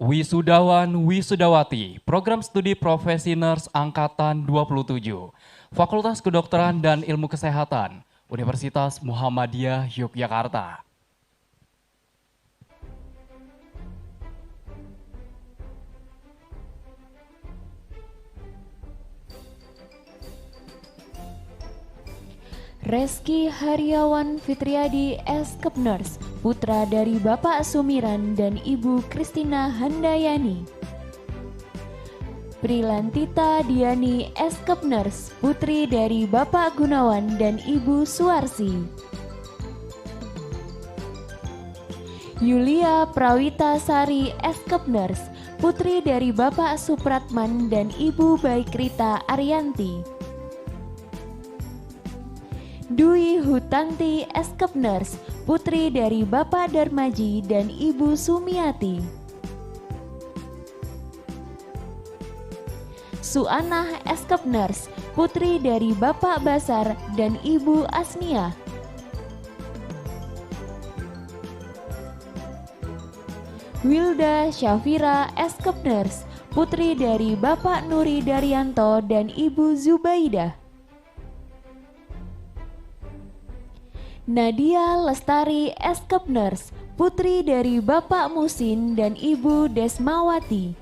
Wisudawan Wisudawati, Program Studi Profesi Nurse Angkatan 27, Fakultas Kedokteran dan Ilmu Kesehatan, Universitas Muhammadiyah Yogyakarta. Reski Haryawan Fitriadi Eskepners, putra dari Bapak Sumiran dan Ibu Kristina Handayani. Prilantita Diani Eskepners, putri dari Bapak Gunawan dan Ibu Suarsi. Yulia Prawita Sari Eskepners, putri dari Bapak Supratman dan Ibu Baikrita Arianti. Dwi Hutanti Eskepners, putri dari Bapak Darmaji dan Ibu Sumiati. Suanah Eskepners, putri dari Bapak Basar dan Ibu Asnia. Wilda Syafira Eskepners, putri dari Bapak Nuri Daryanto dan Ibu Zubaidah. Nadia Lestari Eskepners, putri dari Bapak Musin dan Ibu Desmawati.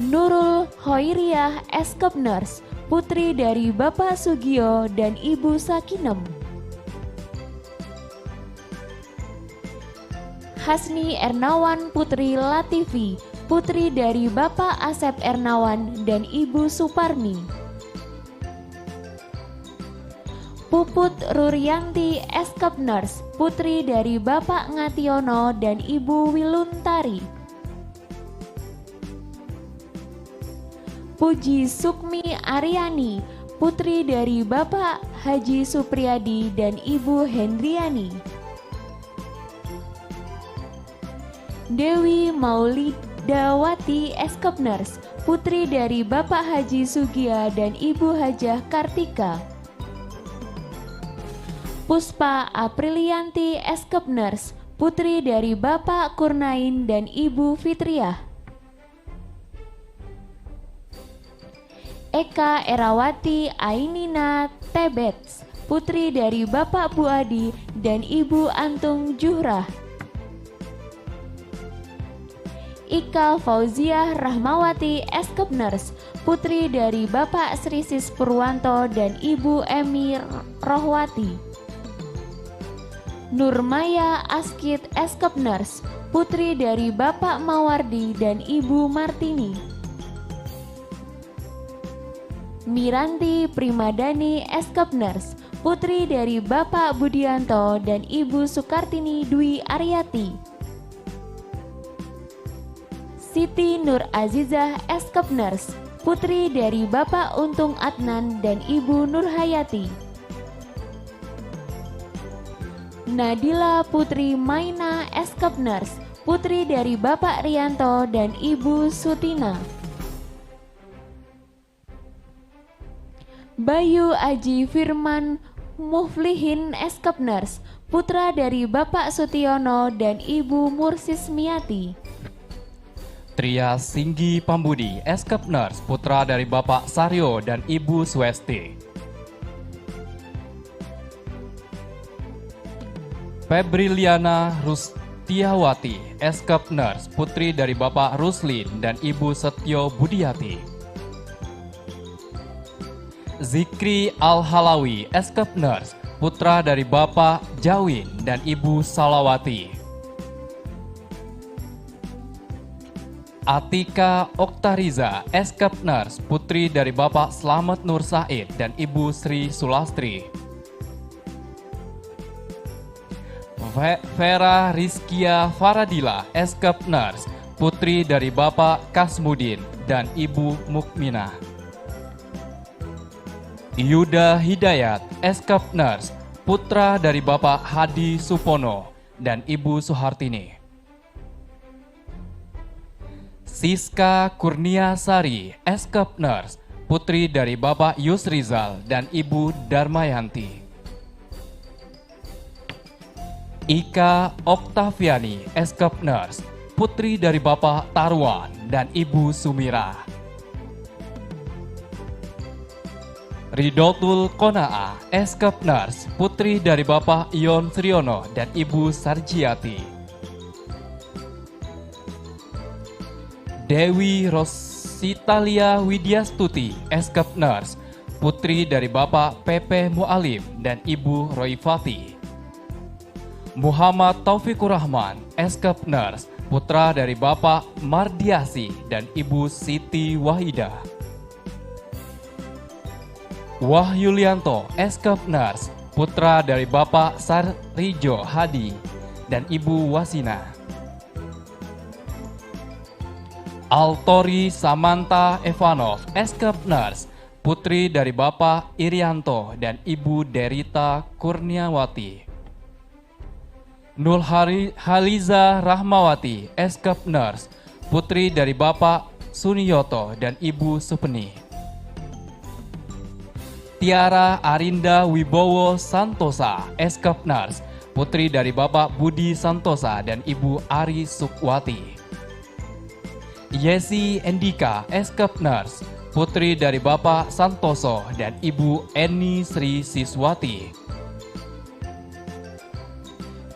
Nurul Hoiriah Eskepners, putri dari Bapak Sugio dan Ibu Sakinem. Hasni Ernawan Putri Latifi, putri dari Bapak Asep Ernawan dan Ibu Suparni. Puput Ruryanti Eskepners, putri dari Bapak Ngationo dan Ibu Wiluntari. Puji Sukmi Aryani, putri dari Bapak Haji Supriyadi dan Ibu Hendriani. Dewi Maulidawati Eskepners, putri dari Bapak Haji Sugia dan Ibu Hajah Kartika. Puspa Aprilianti Eskepners, putri dari Bapak Kurnain dan Ibu Fitriah. Eka Erawati Ainina Tebets, putri dari Bapak Buadi dan Ibu Antung Juhrah. Ika Fauziah Rahmawati Eskepners, putri dari Bapak Srisis Purwanto dan Ibu Emi Rohwati. Nurmaya Askit Eskepners, putri dari Bapak Mawardi dan Ibu Martini. Miranti Primadani Eskepners, putri dari Bapak Budianto dan Ibu Sukartini Dwi Aryati. Siti Nur Azizah Eskepners, putri dari Bapak Untung Adnan dan Ibu Nurhayati. Nadila Putri Maina Eskepners, putri dari Bapak Rianto dan Ibu Sutina. Bayu Aji Firman Muflihin Eskepners, putra dari Bapak Sutiono dan Ibu Mursismiati. Tria Singgi Pambudi Eskepners, putra dari Bapak Saryo dan Ibu Swesti. Febriliana Rustiawati Eskepners, putri dari Bapak Ruslin dan Ibu Setyo Budiati. Zikri Al-Halawi Eskepners, putra dari Bapak Jawin dan Ibu Salawati. Atika Oktariza Eskepners, putri dari Bapak Slamet Nur Said dan Ibu Sri Sulastri. Vera Rizkia Faradila Eskepners, putri dari Bapak Kasmudin dan Ibu Mukminah. Yuda Hidayat Eskepners, putra dari Bapak Hadi Supono dan Ibu Suhartini. Siska Kurniasari Eskepners, putri dari Bapak Yusrizal dan Ibu Darmayanti. Ika Oktaviani, Eskap Nurse, putri dari Bapak Tarwan dan Ibu Sumira. Ridotul Konaa, Eskap Nurse, putri dari Bapak Ion Triyono dan Ibu Sarjiati. Dewi Rositalia Widyastuti, Eskap Nurse, putri dari Bapak Pepe Mualim dan Ibu Roifati. Muhammad Taufikur Rahman, Eskap Nurse, putra dari Bapak Mardiasi dan Ibu Siti Wahidah. Wahyulianto, Eskap Nurse, putra dari Bapak Sarijo Hadi dan Ibu Wasina. Altori Samantha Evanov, Eskap Nurse, putri dari Bapak Irianto dan Ibu Derita Kurniawati. Haliza Rahmawati, Eskap Nurse, putri dari Bapak Suniyoto dan Ibu Supeni. Tiara Arinda Wibowo Santosa, Eskap Nurse, putri dari Bapak Budi Santosa dan Ibu Ari Sukwati. Yesi Endika, Eskap Nurse, putri dari Bapak Santoso dan Ibu Eni Sri Siswati.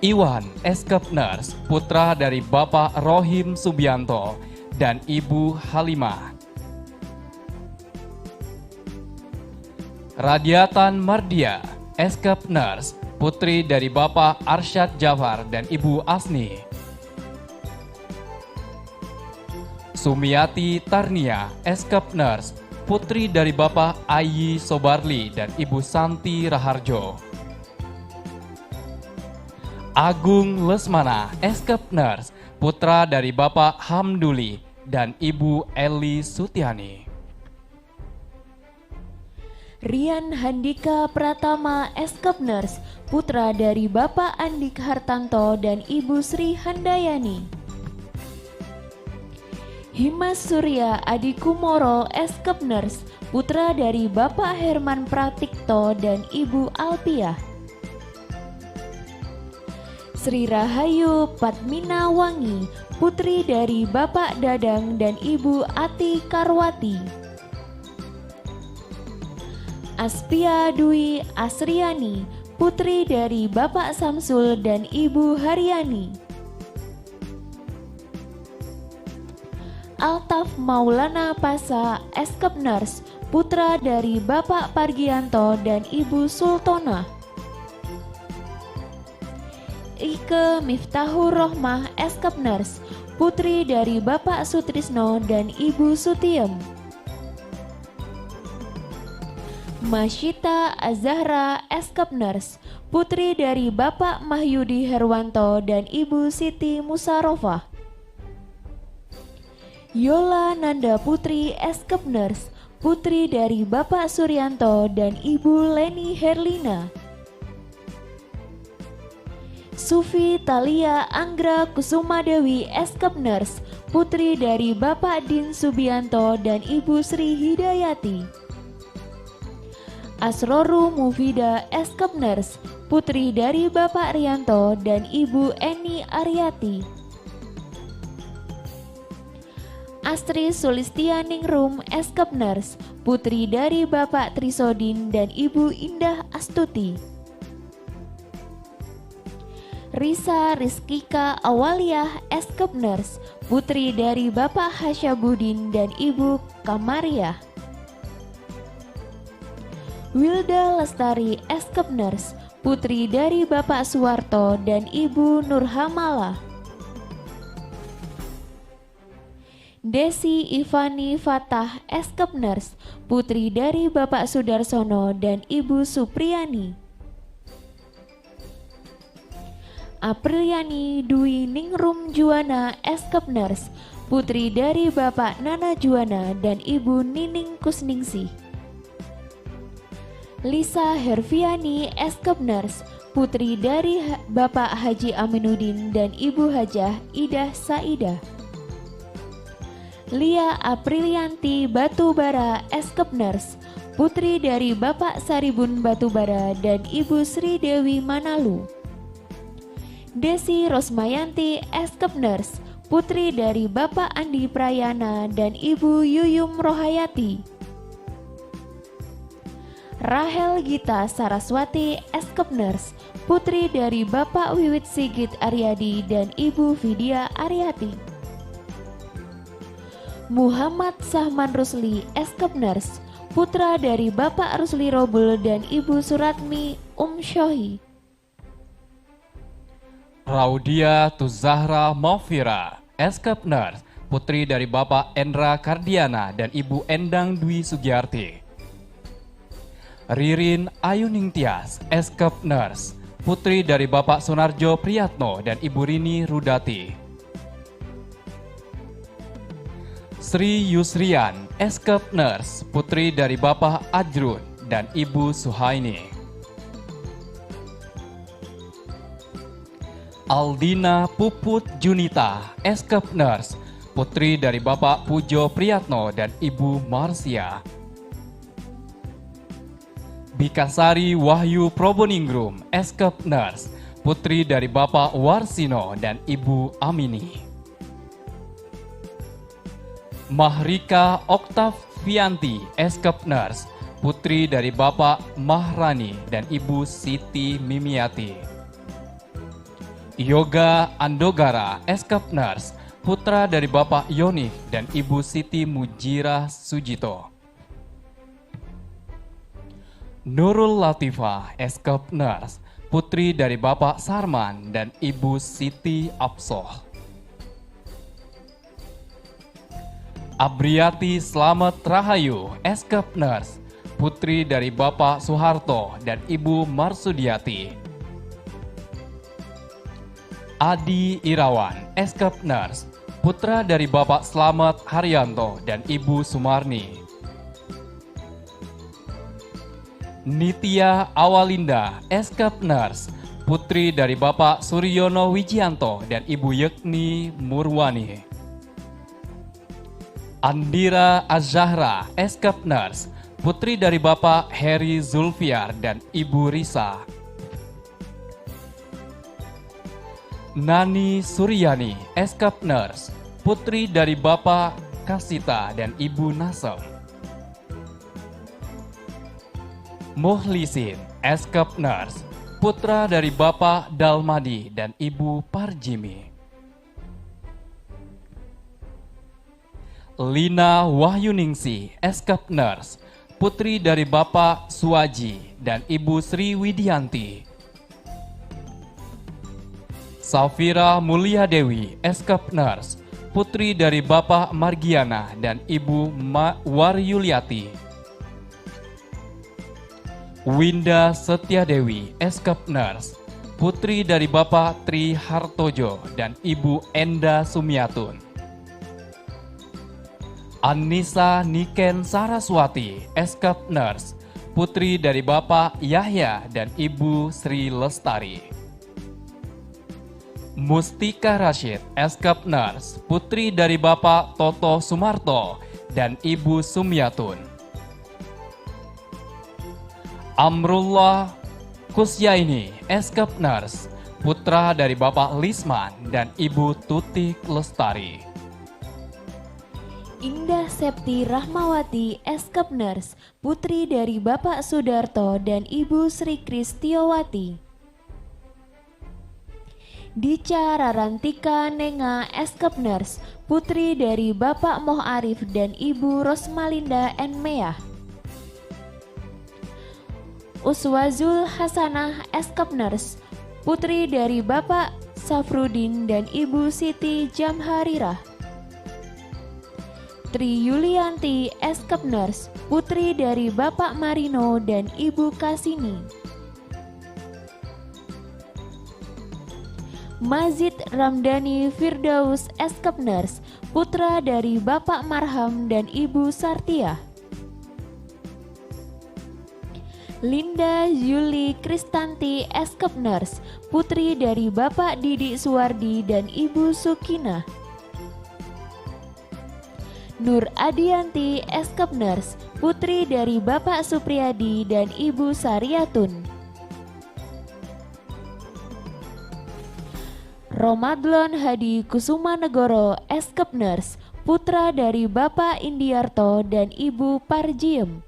Iwan, Eskap Nurse, putra dari Bapak Rohim Subianto dan Ibu Halimah. Radiatan Mardia, Eskap Nurse, putri dari Bapak Arsyad Jafar dan Ibu Asni. Sumiati Tarnia, Eskap Nurse, putri dari Bapak Ayi Sobarli dan Ibu Santi Raharjo. Agung Lesmana, Eskap Nurse, putra dari Bapak Hamduli dan Ibu Eli Sutiani. Rian Handika Pratama, Eskap Nurse, putra dari Bapak Andik Hartanto dan Ibu Sri Handayani. Himas Surya Adi Kumoro, Eskap Nurse, putra dari Bapak Herman Pratikto dan Ibu Alpiah. Sri Rahayu Padmina Wangi, putri dari Bapak Dadang dan Ibu Ati Karwati. Aspia Dwi Asriani, putri dari Bapak Samsul dan Ibu Haryani. Altaf Maulana Pasa, Eskap Nurse, putra dari Bapak Pargianto dan Ibu Sultona. Ike Miftahur Rohmah, Eskap Nurse, putri dari Bapak Sutrisno dan Ibu Sutiem. Masyita Azahra, Eskap Nurse, putri dari Bapak Mahyudi Herwanto dan Ibu Siti Musarofah. Yola Nanda Putri, Eskap Nurse, putri dari Bapak Suryanto dan Ibu Leni Herlina. Sufi Talia Anggra Kusuma Dewi, Eskap Nurse, putri dari Bapak Din Subianto dan Ibu Sri Hidayati. Asroru Mufida, Eskap Nurse, putri dari Bapak Rianto dan Ibu Eni Aryati. Astri Sulistianingrum, Eskap Nurse, putri dari Bapak Trisodin dan Ibu Indah Astuti. Risa Rizkika Awaliyah, Eskap Nurse, putri dari Bapak Hasyabudin dan Ibu Kamariah. Wilda Lestari, Eskap Nurse, putri dari Bapak Suwarto dan Ibu Nurhamala. Desi Ivani Fatah, Eskap Nurse, putri dari Bapak Sudarsono dan Ibu Supriyani. Apriliani Dwi Ningrum Juwana, Eskap Nurse, putri dari Bapak Nana Juwana dan Ibu Nining Kusningsih. Lisa Herviani, Eskap Nurse, putri dari Bapak Haji Aminuddin dan Ibu Hajah Idah Saidah. Lia Aprilianti Batubara, Eskap Nurse, putri dari Bapak Saribun Batubara dan Ibu Sri Dewi Manalu. Desi Rosmayanti, Eskep Nurse, putri dari Bapak Andi Prayana dan Ibu Yuyum Rohayati. Rahel Gita Saraswati, Eskep Nurse, putri dari Bapak Wiwit Sigit Aryadi dan Ibu Vidya Aryati. Muhammad Sahman Rusli, Eskep Nurse, putra dari Bapak Rusli Robul dan Ibu Suratmi Syohi. Raudia Tuzahra Maufira, Eskep Nurse, putri dari Bapak Endra Kardiana dan Ibu Endang Dwi Sugiyarti. Ririn Ayuning Tias, Eskep Nurse, putri dari Bapak Sunarjo Priyatno dan Ibu Rini Rudati. Sri Yusrian, Eskep Nurse, putri dari Bapak Ajrun dan Ibu Suhaini. Aldina Puput Junita, Eskep Nurse, putri dari Bapak Pujo Priyatno dan Ibu Marsia. Bikasari Wahyu Proboningrum, Eskep Nurse, putri dari Bapak Warsino dan Ibu Amini. Mahrika Oktavianti, Eskep Nurse, putri dari Bapak Mahrani dan Ibu Siti Mimiati. Yoga Andogara, Eskep Nurse, putra dari Bapak Yonif dan Ibu Siti Mujira Sujito. Nurul Latifah, Eskep Nurse, putri dari Bapak Sarman dan Ibu Siti Absoh. Abriati Slamet Rahayu, Eskep Nurse, putri dari Bapak Soeharto dan Ibu Marsudiati. Adi Irawan, Eskep Nurse, putra dari Bapak Slamet Haryanto dan Ibu Sumarni. Nitya Awalinda, Eskep Nurse, putri dari Bapak Suryono Wijianto dan Ibu Yekni Murwani. Andira Azahra, Eskep Nurse, putri dari Bapak Heri Zulfiar dan Ibu Risa. Nani Suryani, Eskep Nurse, putri dari Bapak Kasita dan Ibu Nasem. Muhlisin, Eskep Nurse, putra dari Bapak Dalmadi dan Ibu Parjimi. Lina Wahyuningsi, Eskep Nurse, putri dari Bapak Suwaji dan Ibu Sri Widianti. Safira Mulia Dewi, Eskep Nurse, putri dari Bapak Margiana dan Ibu Waryuliati. Winda Setia Dewi, Eskep Nurse, putri dari Bapak Tri Hartojo dan Ibu Enda Sumiatun. Anissa Niken Saraswati, Eskep Nurse, putri dari Bapak Yahya dan Ibu Sri Lestari. Mustika Rashid, Eskep Nurse, putri dari Bapak Toto Sumarto dan Ibu Sumiatun. Amrullah Kusyaini, Eskep Nurse, putra dari Bapak Lisman dan Ibu Tutik Lestari. Indah Septi Rahmawati, Eskep Nurse, putri dari Bapak Sudarto dan Ibu Sri Kristiowati. Dica Rarantika Nenga, Eskep Nurse, putri dari Bapak Moh Arif dan Ibu Rosmalinda Enmeah. Uswazul Hasanah, Eskep Nurse, putri dari Bapak Safrudin dan Ibu Siti Jamharirah. Tri Yulianti, Eskep Nurse, putri dari Bapak Marino dan Ibu Kasini. Mazid Ramdhani Firdaus, Eskep Nurse, putra dari Bapak Marham dan Ibu Sartiah. Linda Yuli Kristanti, Eskep Nurse, putri dari Bapak Didi Suwardi dan Ibu Sukinah. Nur Adianti, Eskep Nurse, putri dari Bapak Supriyadi dan Ibu Sariatun. Romadlon Hadi Kusumanegoro, Eskep Nurse, putra dari Bapak Indiarto dan Ibu Parjiem.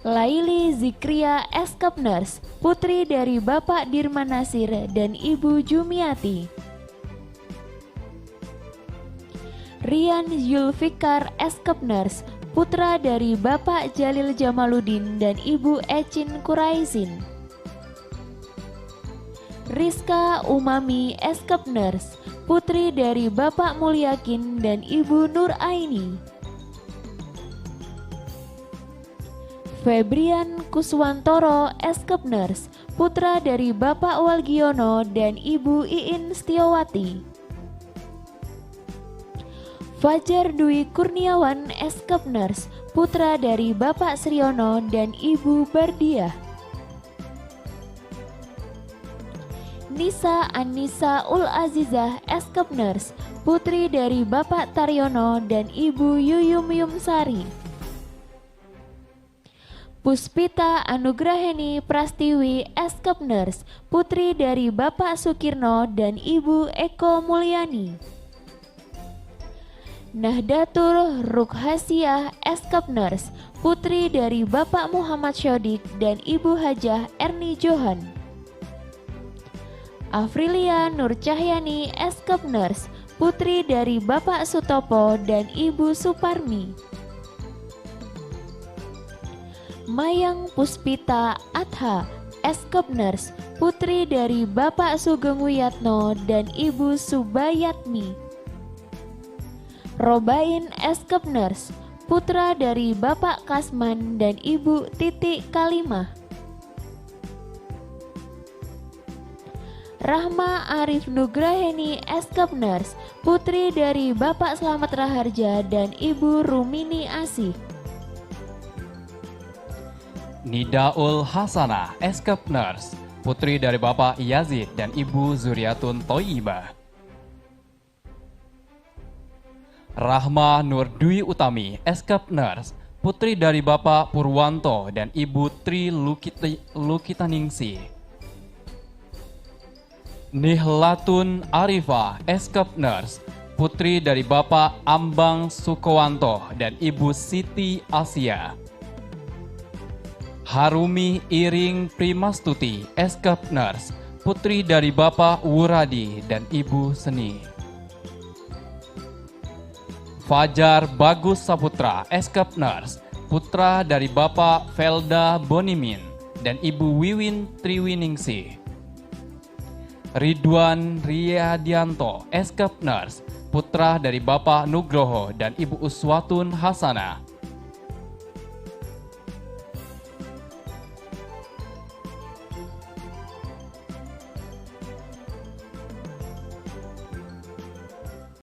Laili Zikria, Eskep Nurse, putri dari Bapak Dirman Nasir dan Ibu Jumiati. Rian Zulfikar, Eskep Nurse, putra dari Bapak Jalil Jamaluddin dan Ibu Ecin Kuraisin. Rizka Umami, Eskep Nurse, putri dari Bapak Mulyakin dan Ibu Nur Aini. Febrian Kuswantoro, Eskep Nurse, putra dari Bapak Walgiono dan Ibu Iin Setiawati. Fajar Dwi Kurniawan, Eskep Nurse, putra dari Bapak Sriono dan Ibu Bardiah. Nisa Anissa Ul Azizah, Eskep Nurse, putri dari Bapak Taryono dan Ibu Yuyum Yumsari. Puspita Anugraheni Prastiwi, Eskep Nurse, putri dari Bapak Sukirno dan Ibu Eko Mulyani. Nahdlatul Rukhasiah, Eskep Nurse, putri dari Bapak Muhammad Syodik dan Ibu Hajah Erni Johan. Afrilia Nur Cahyani, Eskep Nurse, putri dari Bapak Sutopo dan Ibu Suparmi. Mayang Puspita Atha, Eskep Nurse, putri dari Bapak Sugeng Wiyatno dan Ibu Subayatmi. Robain, Eskep Nurse, putra dari Bapak Kasman dan Ibu Titik Kalimah. Rahma Arif Nugraheni, Eskep Nurse, putri dari Bapak Slamet Raharja dan Ibu Rumini Asih. Nidaul Hasanah, Eskep Nurse, putri dari Bapak Yazid dan Ibu Zuriatun Toyibah. Rahma Nur Dwi Utami, Eskep Nurse, putri dari Bapak Purwanto dan Ibu Tri Lukitaningsi. Nihlatun Arifah, Eskep Nurse, putri dari Bapak Ambang Sukowanto dan Ibu Siti Asia. Harumi Iring Primastuti, Eskep Nurse, putri dari Bapak Wuradi dan Ibu Seni. Fajar Bagus Saputra, Eskep Nurse, putra dari Bapak Velda Bonimin dan Ibu Wiwin Triwiningsih. Ridwan Riyadianto, Eskep Nurse, putra dari Bapak Nugroho dan Ibu Uswatun Hasanah.